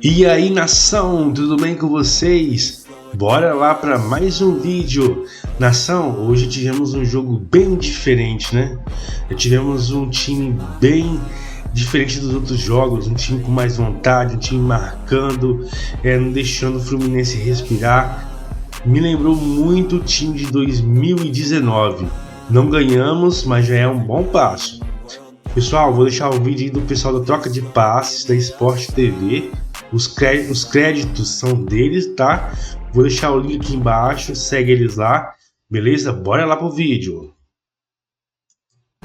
E aí, nação, tudo bem com vocês? Bora lá para mais um vídeo. Nação, hoje tivemos um jogo bem diferente, né? Tivemos um time bem diferente dos outros jogos, um time com mais vontade, um time marcando, não deixando o Fluminense respirar. Me lembrou muito o time de 2019. Não ganhamos, mas já é um bom passo. Pessoal, vou deixar o vídeo aí do pessoal da troca de passes da Sport TV. Os créditos são deles, tá? Vou deixar o link aqui embaixo, segue eles lá, beleza? Bora lá pro vídeo.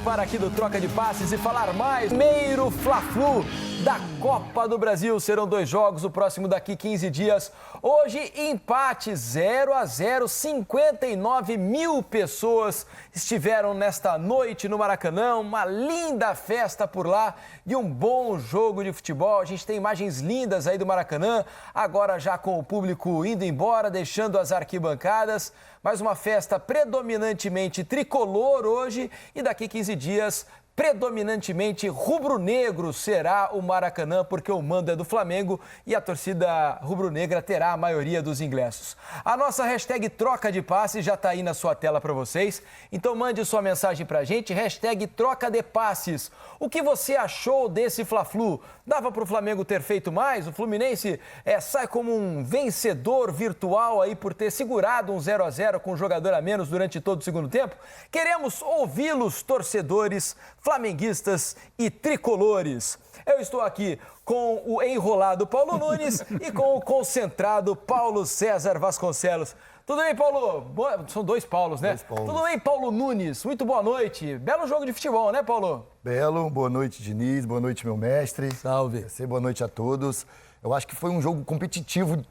Para aqui do Troca de Passes e falar mais. Primeiro Fla-Flu da Copa do Brasil. Serão 2 jogos, o próximo daqui 15 dias. Hoje, empate 0-0, 59 mil pessoas estiveram nesta noite no Maracanã. Uma linda festa por lá e um bom jogo de futebol. A gente tem imagens lindas aí do Maracanã, agora já com o público indo embora, deixando as arquibancadas. Mais uma festa predominantemente tricolor hoje e daqui 15 dias predominantemente rubro-negro será o Maracanã, porque o mando é do Flamengo e a torcida rubro-negra terá a maioria dos ingressos. A nossa hashtag Troca de Passes já está aí na sua tela para vocês, então mande sua mensagem para a gente, hashtag Troca de Passes. O que você achou desse Fla-Flu? Dava para o Flamengo ter feito mais? O Fluminense sai como um vencedor virtual aí por ter segurado um 0-0 com um jogador a menos durante todo o segundo tempo? Queremos ouvi-los, torcedores, flamenguistas e tricolores. Eu estou aqui com o enrolado Paulo Nunes e com o concentrado Paulo César Vasconcelos. Tudo bem, Paulo? São 2 Paulos, né? 2 Paulos. Tudo bem, Paulo Nunes? Muito boa noite. Belo jogo de futebol, né, Paulo? Belo, boa noite, Diniz, boa noite, meu mestre. Salve. Boa noite a todos. Eu acho que foi um jogo competitivo,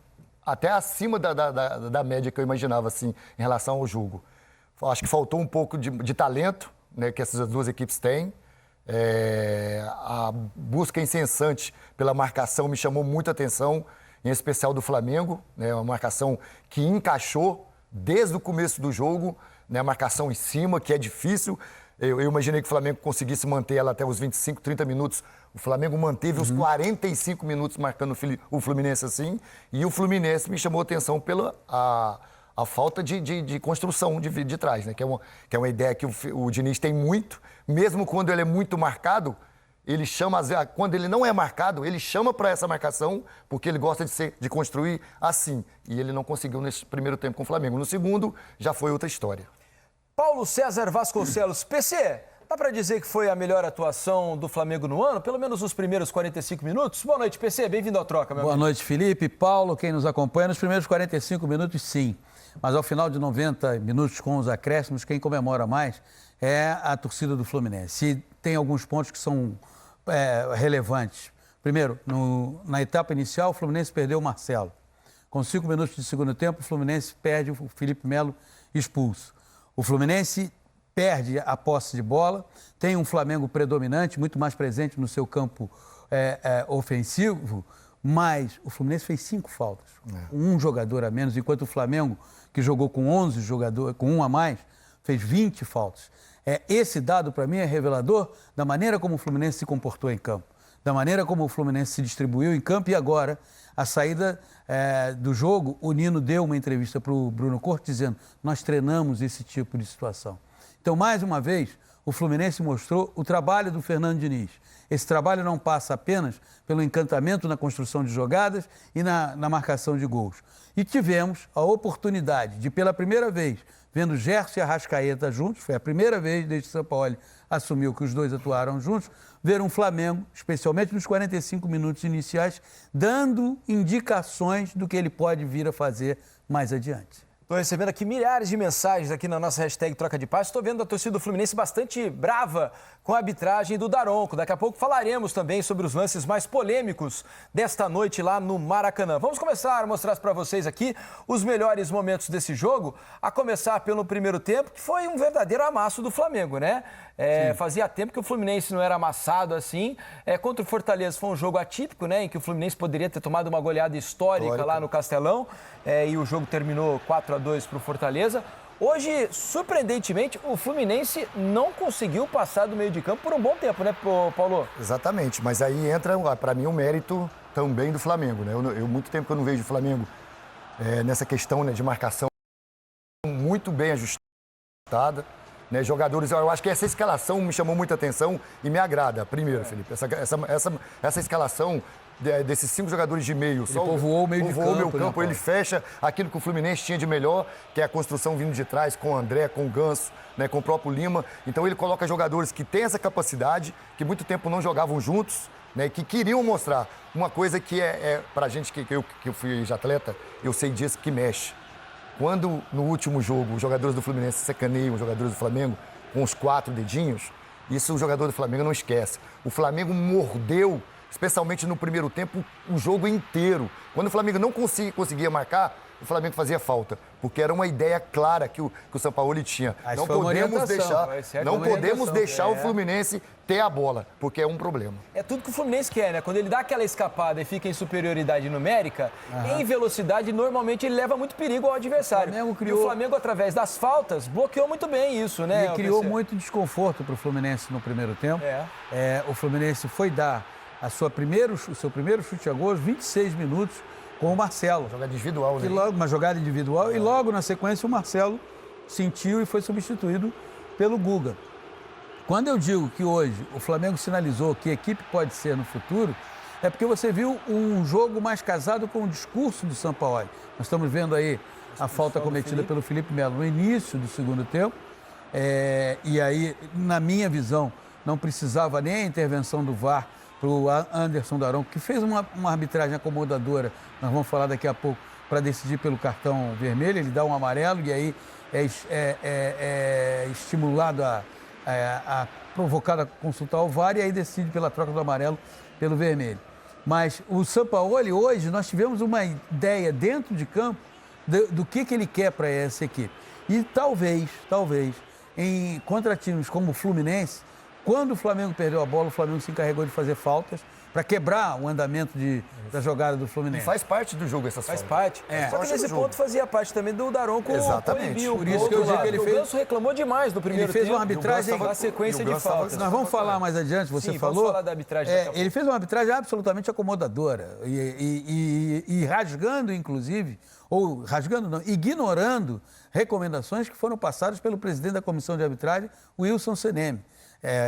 até acima da média que eu imaginava, assim, em relação ao jogo. Eu acho que faltou um pouco de talento, né, que essas 2 equipes têm. A busca incessante pela marcação me chamou muita atenção, em especial do Flamengo, né, uma marcação que encaixou desde o começo do jogo, né, a marcação em cima, que é difícil. Eu imaginei que o Flamengo conseguisse manter ela até os 25, 30 minutos. O Flamengo manteve os 45 minutos marcando o Fluminense assim, e o Fluminense me chamou a atenção pela a falta de construção de trás, né? Que é uma ideia que o Diniz tem muito, mesmo quando ele é muito marcado, ele chama, quando ele não é marcado, ele chama para essa marcação, porque ele gosta de construir assim. E ele não conseguiu nesse primeiro tempo com o Flamengo. No segundo, já foi outra história. Paulo César Vasconcelos, PC, dá para dizer que foi a melhor atuação do Flamengo no ano? Pelo menos nos primeiros 45 minutos? Boa noite, PC, bem-vindo à troca, meu amigo. Boa noite, Felipe, Paulo, quem nos acompanha. Nos primeiros 45 minutos, sim. Mas ao final de 90 minutos com os acréscimos, quem comemora mais é a torcida do Fluminense. E tem alguns pontos que são relevantes. Primeiro, na etapa inicial, o Fluminense perdeu o Marcelo. Com 5 minutos de segundo tempo, o Fluminense perde o Felipe Melo expulso. O Fluminense perde a posse de bola, tem um Flamengo predominante, muito mais presente no seu campo ofensivo, mas o Fluminense fez 5 faltas. Um jogador a menos, enquanto o Flamengo, que jogou com 11 jogadores, com 1 a mais, fez 20 faltas. Esse dado, para mim, é revelador da maneira como o Fluminense se comportou em campo, da maneira como o Fluminense se distribuiu em campo. E agora, a saída do jogo, o Nino deu uma entrevista para o Bruno Cortes dizendo: nós treinamos esse tipo de situação. Então, mais uma vez, o Fluminense mostrou o trabalho do Fernando Diniz. Esse trabalho não passa apenas pelo encantamento na construção de jogadas e na marcação de gols. E tivemos a oportunidade de, pela primeira vez, vendo Gerson e Arrascaeta juntos, foi a primeira vez desde que o Sampaoli assumiu que os 2 atuaram juntos, ver um Flamengo, especialmente nos 45 minutos iniciais, dando indicações do que ele pode vir a fazer mais adiante. Estou recebendo aqui milhares de mensagens aqui na nossa hashtag Troca de Passes. Estou vendo a torcida do Fluminense bastante brava com a arbitragem do Daronco. Daqui a pouco falaremos também sobre os lances mais polêmicos desta noite lá no Maracanã. Vamos começar a mostrar para vocês aqui os melhores momentos desse jogo, a começar pelo primeiro tempo, que foi um verdadeiro amasso do Flamengo, né? Fazia tempo que o Fluminense não era amassado assim. Contra o Fortaleza foi um jogo atípico, né? Em que o Fluminense poderia ter tomado uma goleada histórica lá no Castelão. E o jogo terminou 4-2 para o Fortaleza. Hoje, surpreendentemente, o Fluminense não conseguiu passar do meio de campo por um bom tempo, né, Paulo? Exatamente, mas aí entra, para mim, o mérito também do Flamengo, né? Eu muito tempo que eu não vejo o Flamengo nessa questão, né, de marcação muito bem ajustada, né? Jogadores, eu acho que essa escalação me chamou muita atenção e me agrada. Primeiro, Felipe, essa escalação desses 5 jogadores de meio. Ele povoou o meio de campo. Ele fecha aquilo que o Fluminense tinha de melhor, que é a construção vindo de trás com o André, com o Ganso, né, com o próprio Lima. Então ele coloca jogadores que têm essa capacidade, que muito tempo não jogavam juntos, né, que queriam mostrar uma coisa que pra gente, que eu fui de atleta, eu sei disso, que mexe. Quando no último jogo os jogadores do Fluminense sacaneiam os jogadores do Flamengo com os 4 dedinhos, isso o jogador do Flamengo não esquece. O Flamengo mordeu, especialmente no primeiro tempo, o jogo inteiro. Quando o Flamengo não conseguia marcar, o Flamengo fazia falta, porque era uma ideia clara que o Sampaoli tinha. Não podemos deixar o Fluminense ter a bola, porque é um problema. É tudo que o Fluminense quer, né? Quando ele dá aquela escapada e fica em superioridade numérica, em velocidade, normalmente ele leva muito perigo ao adversário. E o Flamengo, através das faltas, bloqueou muito bem isso, né? Ele criou muito desconforto para o Fluminense no primeiro tempo. O Fluminense foi dar o seu primeiro chute a gol aos 26 minutos com o Marcelo. Jogada individual, né? Uma jogada individual e logo na sequência o Marcelo sentiu e foi substituído pelo Guga. Quando eu digo que hoje o Flamengo sinalizou que equipe pode ser no futuro, é porque você viu um jogo mais casado com o discurso do Sampaoli. Nós estamos vendo aí a falta cometida pelo Felipe Melo no início do segundo tempo. E aí, na minha visão, não precisava nem a intervenção do VAR para o Anderson Daronco, que fez uma arbitragem acomodadora, nós vamos falar daqui a pouco, para decidir pelo cartão vermelho. Ele dá um amarelo e aí é estimulado provocado a consultar o VAR e aí decide pela troca do amarelo pelo vermelho. Mas o Sampaoli, hoje, nós tivemos uma ideia dentro de campo do que ele quer para essa equipe. E talvez, contra times como o Fluminense, quando o Flamengo perdeu a bola, o Flamengo se encarregou de fazer faltas para quebrar o andamento da jogada do Fluminense. E faz parte do jogo essas faltas. Faz parte. Só que nesse ponto fazia parte também do Daronco. Exatamente. Por isso que eu digo que ele fez. O Ganso reclamou demais do primeiro tempo. Ele fez uma arbitragem na sequência de faltas. Nós vamos falar mais adiante, você falou. Vamos falar da arbitragem. Ele fez uma arbitragem absolutamente acomodadora e rasgando, inclusive, ignorando recomendações que foram passadas pelo presidente da comissão de arbitragem, Wilson Seneme.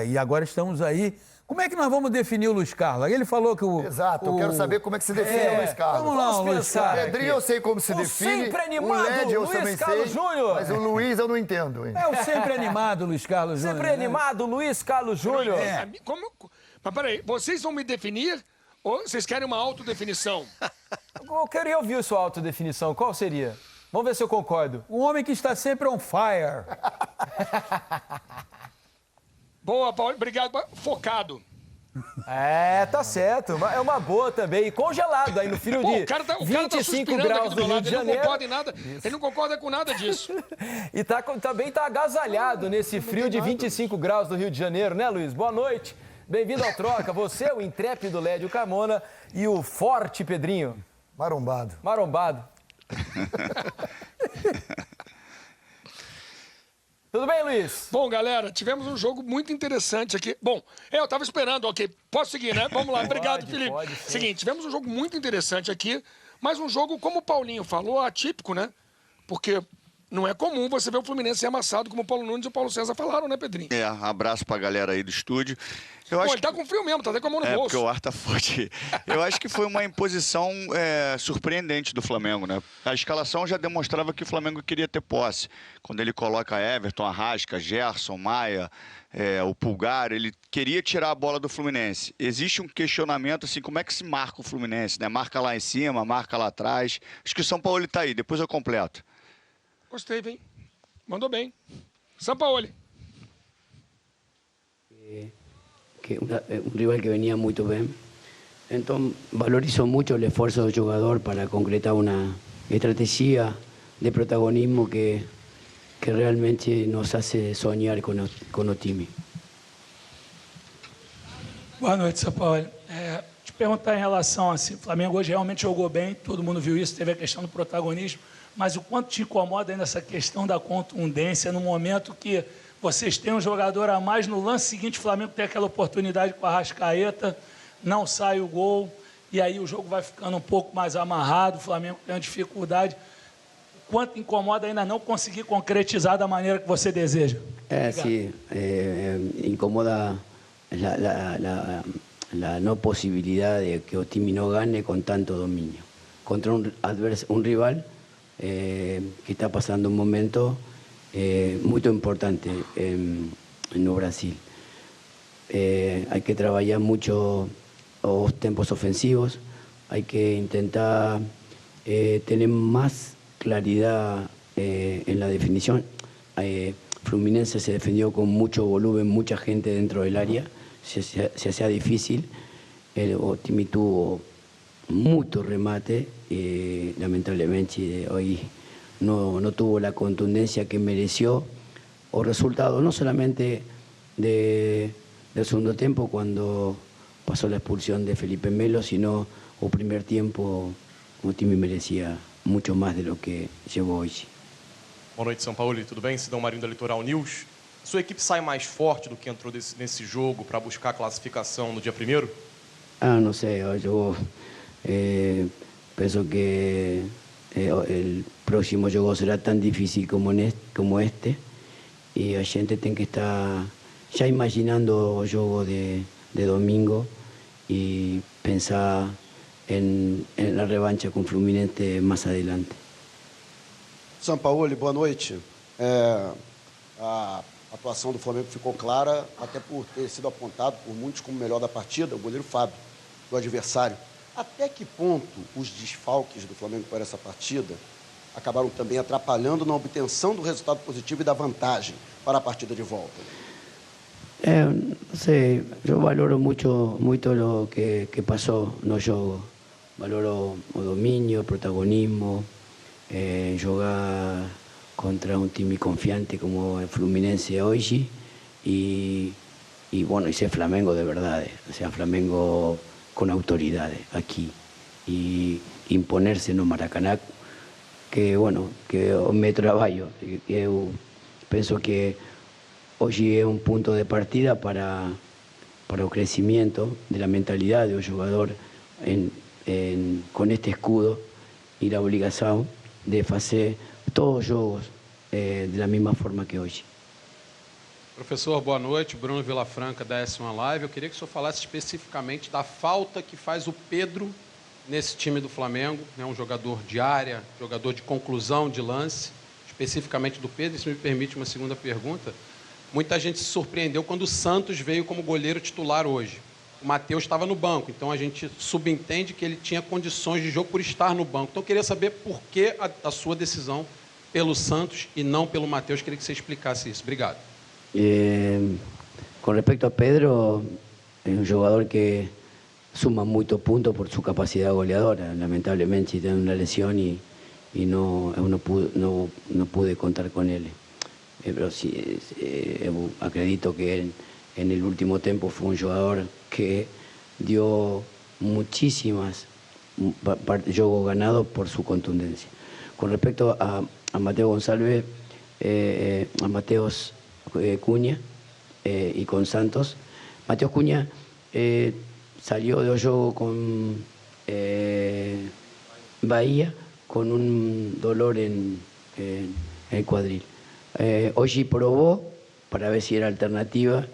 E agora estamos aí. Como é que nós vamos definir o Luiz Carlos? Ele falou que Exato, eu quero saber como é que se define o Luiz Carlos. Vamos lá, Luiz Carlos. Pedrinho eu sei como se define. Sempre animado, o LED eu Luiz também Carlos sei, Júnior. mas o Luiz eu não entendo. Hein? É o sempre animado Luiz Carlos Júnior. Sempre animado, Luiz Carlos Júnior. Mas peraí, vocês vão me definir ou vocês querem uma autodefinição? Eu queria ouvir sua autodefinição. Qual seria? Vamos ver se eu concordo. Um homem que está sempre on fire. Boa, Paulo, obrigado. Focado. Tá certo. É uma boa também. E congelado aí no frio de 25 graus do Rio de Janeiro. Ele não concorda com nada disso. E também tá agasalhado nesse frio de 25 graus do Rio de Janeiro, né, Luiz? Boa noite. Bem-vindo ao Troca. Você, o intrépido Lédio Carmona e o forte Pedrinho. Marombado. Tudo bem, Luiz? Bom, galera, tivemos um jogo muito interessante aqui. Bom, eu tava esperando, ok. Posso seguir, né? Vamos lá, obrigado, Felipe. Seguinte, tivemos um jogo muito interessante aqui, mas um jogo, como o Paulinho falou, atípico, né? Porque não é comum você ver o Fluminense ser amassado, como o Paulo Nunes e o Paulo César falaram, né, Pedrinho? Abraço pra galera aí do estúdio. Ele tá com frio mesmo, tá até com a mão no bolso. Porque o ar tá forte. Eu acho que foi uma imposição surpreendente do Flamengo, né? A escalação já demonstrava que o Flamengo queria ter posse. Quando ele coloca Everton, Arrasca, Gerson, Maia, o Pulgar, ele queria tirar a bola do Fluminense. Existe um questionamento, assim, como é que se marca o Fluminense, né? Marca lá em cima, marca lá atrás. Acho que o Sampaoli tá aí, depois eu completo. Gostei, vem. Mandou bem. Sampaoli. Que un rival que venía muy bien. Entonces valorizo mucho el esfuerzo del jugador para concretar una estrategia de protagonismo que realmente nos hace soñar con el time. Boa noite, São Paulo. perguntar em relação a assim, o Flamengo hoje realmente jogou bem, todo mundo viu isso, teve a questão do protagonismo, mas o quanto te incomoda ainda essa questão da contundência no momento que vocês têm um jogador a mais, no lance seguinte o Flamengo tem aquela oportunidade com a Arrascaeta, não sai o gol, e aí o jogo vai ficando um pouco mais amarrado, o Flamengo tem uma dificuldade. O quanto incomoda ainda não conseguir concretizar da maneira que você deseja? Sí, incomoda la no posibilidad de que Otimi no gane con tanto dominio. Contra un rival que está pasando un momento muy importante en Brasil. Hay que trabajar mucho los tiempos ofensivos, hay que intentar tener más claridad en la definición. Fluminense se defendió con mucho volumen, mucha gente dentro del área, se hacía difícil. El Otimi tuvo mucho remate, lamentablemente hoy no tuvo la contundencia que mereció, o resultado no solamente del segundo tiempo cuando pasó la expulsión de Felipe Melo, sino el primer tiempo Otimi merecía mucho más de lo que llevó hoy. Boa noite, São Paulo. Tudo bem? Sidão Marinho da Litoral News. Sua equipe sai mais forte do que entrou nesse jogo para buscar a classificação no dia 1º? No sé, yo pienso que el próximo juego será tan difícil como este y la gente tiene que estar ya imaginando el juego de domingo y pensar en la revancha con Fluminense más adelante. São Paulo, boa noite. A atuação do Flamengo ficou clara, até por ter sido apontado por muitos como o melhor da partida, o goleiro Fábio, do adversário. Até que ponto os desfalques do Flamengo para essa partida acabaram também atrapalhando na obtenção do resultado positivo e da vantagem para a partida de volta? No sé, yo valoro mucho lo que pasó no juego. Valoro el dominio, el protagonismo, jugar contra un time confiante como el Fluminense hoy y bueno, y ser Flamengo de verdad, o sea, Flamengo con autoridades aquí y imponerse en el Maracaná, que bueno, que me trabajo. Yo pienso que hoy es un punto de partida para el crecimiento de la mentalidad del jugador con este escudo y la obligación de hacer todos los juegos de la misma forma que hoy. Professor, boa noite. Bruno Vilafranca, da S1 Live. Eu queria que o senhor falasse especificamente da falta que faz o Pedro nesse time do Flamengo, né? Um jogador de área, jogador de conclusão de lance, especificamente do Pedro. Isso me permite uma segunda pergunta. Muita gente se surpreendeu quando o Santos veio como goleiro titular hoje. O Matheus estava no banco, então a gente subentende que ele tinha condições de jogo por estar no banco. Então eu queria saber por que a sua decisão pelo Santos e não pelo Matheus. Queria que você explicasse isso. Obrigado. Con respecto a Pedro, es un jugador que suma muchos puntos por su capacidad goleadora. Lamentablemente tiene una lesión y no pude contar con él. Pero sí, acredito que en el último tiempo fue un jugador que dio muchísimas juegos ganados por su contundencia. Con respecto a Mateo González, a Mateos Cunha y con Santos. Mateos Cunha salió de juego con Bahía con un dolor en el cuadril. Hoy probó para ver si era alternativa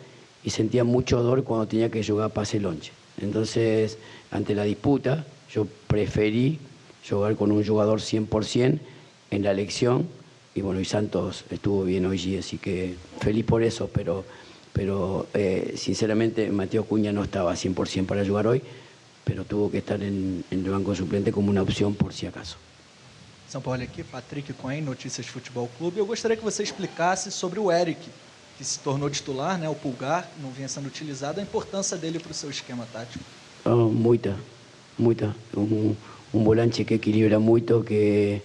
y sentía mucho dolor cuando tenía que jugar pase lonche. Entonces, ante la disputa, yo preferí jugar con un jugador 100% en la elección. Y bueno, y Santos estuvo bien hoy, así que feliz por eso, pero sinceramente Mateo Cunha no estaba 100% para jugar hoy, pero tuvo que estar en el banco suplente como uma opção por si acaso. São Paulo aqui, Patrick Cohen, Notícias Futebol Clube. Eu gostaria que você explicasse sobre o Eric, que se tornou titular, né, o Pulgar, não vinha sendo utilizado, a importância dele para o seu esquema tático. Muita. Un volante que equilibra muito, que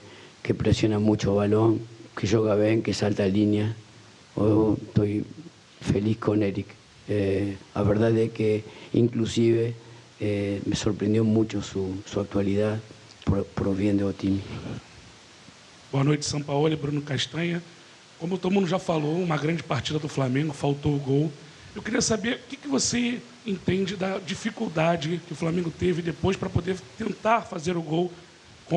presiona mucho el balón, que juega bien, que salta a línea. Estoy feliz con Eric. La verdad es que inclusive me sorprendió mucho su actualidad por bien do time. Boa noite, São Paulo, Bruno Castanha. Como todo mundo já falou, uma grande partida do Flamengo, faltou o gol. Eu queria saber o que você entende da dificuldade que o Flamengo teve depois para poder tentar fazer o gol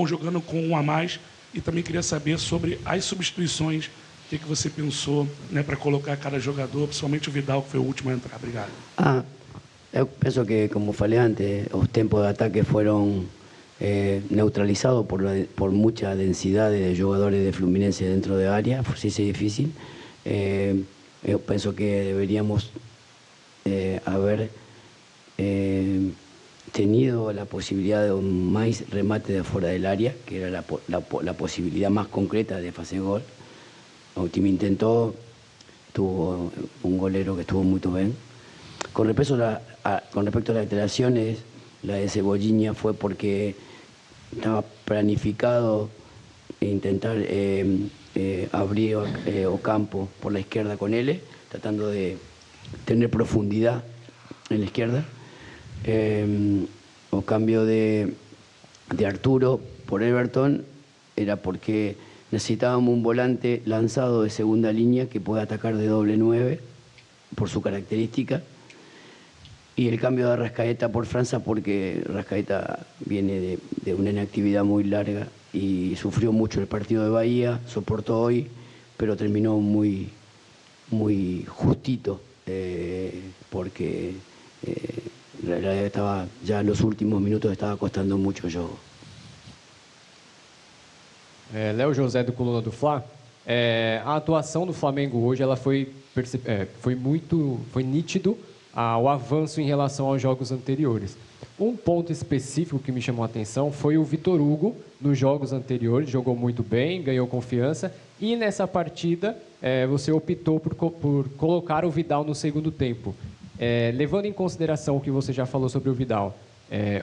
jogando com um a mais. E também queria saber sobre as substituições, o que você pensou, né, para colocar cada jogador, principalmente o Vidal, que foi o último a entrar. Obrigado. Eu penso que, como falei antes, os tempos de ataque foram neutralizados por mucha densidad de jugadores de Fluminense dentro de área, por si es difícil. Yo pienso que deberíamos haber tenido la posibilidad de un más remate de fuera del área, que era la posibilidad más concreta de hacer gol. El time intentó, tuvo un golero que estuvo muy bien. Con respecto a las alteraciones, la de Cebolinha fue porque estaba planificado intentar abrir Ocampo por la izquierda con él, tratando de tener profundidad en la izquierda. O cambio de Arturo por Everton era porque necesitábamos un volante lanzado de segunda línea que pueda atacar de doble 9 por su característica. Y el cambio de Arrascaeta por França porque Arrascaeta viene de una inactividad muy larga y sufrió mucho el partido de Bahía, soportó hoy, pero terminó muy justito porque en realidad estaba ya en los últimos minutos estaba costando mucho el juego. Léo José do Coluna do Fla. A atuação do Flamengo hoje ela foi nítido o avanço em relação aos jogos anteriores. Um ponto específico que me chamou a atenção foi o Vitor Hugo, nos jogos anteriores, jogou muito bem, ganhou confiança, e nessa partida você optou por colocar o Vidal no segundo tempo. Levando em consideração o que você já falou sobre o Vidal,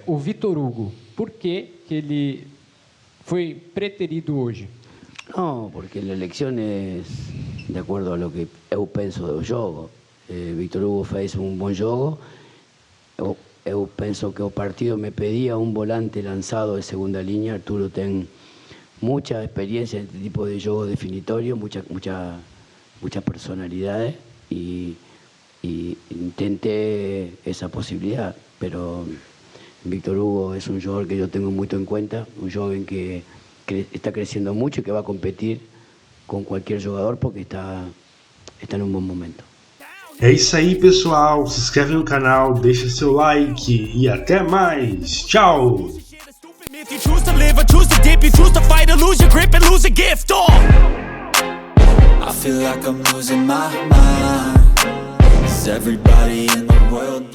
o Vitor Hugo, por que ele foi preterido hoje? No, porque la elección es de acuerdo a lo que eu penso do jogo. Vitor Hugo fez un buen juego. Eu penso que el partido me pedía un volante lanzado de segunda línea. Arturo tiene mucha experiencia en este tipo de juego definitorio, mucha personalidad y intenté esa posibilidad, pero Vitor Hugo es un jugador que yo tengo mucho en cuenta, un joven que está creciendo mucho y que va a competir con cualquier jugador porque está en un buen momento. É isso aí, pessoal. Se inscreve no canal, deixa seu like e até mais. Tchau! If you choose to live or choose to dip, you choose to fight or lose your grip and lose a gift. I feel like I'm losing my mind. Is everybody in the world